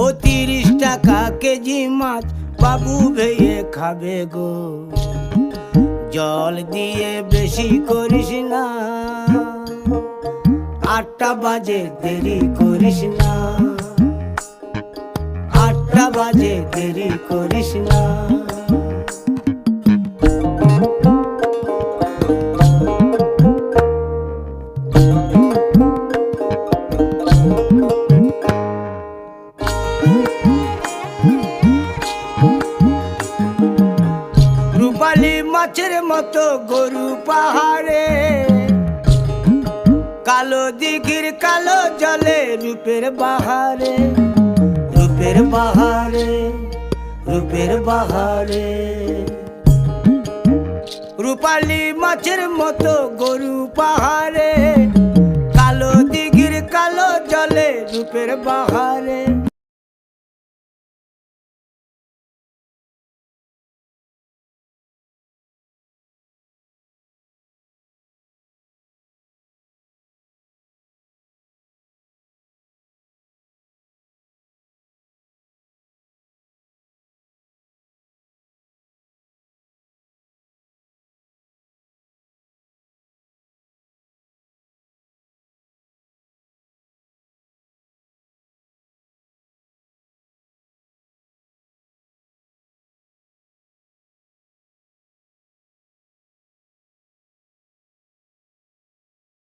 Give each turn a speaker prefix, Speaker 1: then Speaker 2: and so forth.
Speaker 1: ও 30 টাকা কেজি মাছ বাবু ভেয়ে খাবে গো। জল দিয়ে বেশি করিস না, 8টা বাজে দেরি করিস না, 8টা বাজে দেরি করিস না। রূপালী মাছের মতো গরু পাহাড়ে, কালো দিঘির কালো জলে রূপের বাহারে, রূপের বাহারে, রূপের বাহারে। রূপালী মাছের মতো গরু পাহাড়ে, কালো দিঘির কালো জলে রূপের বাহারে।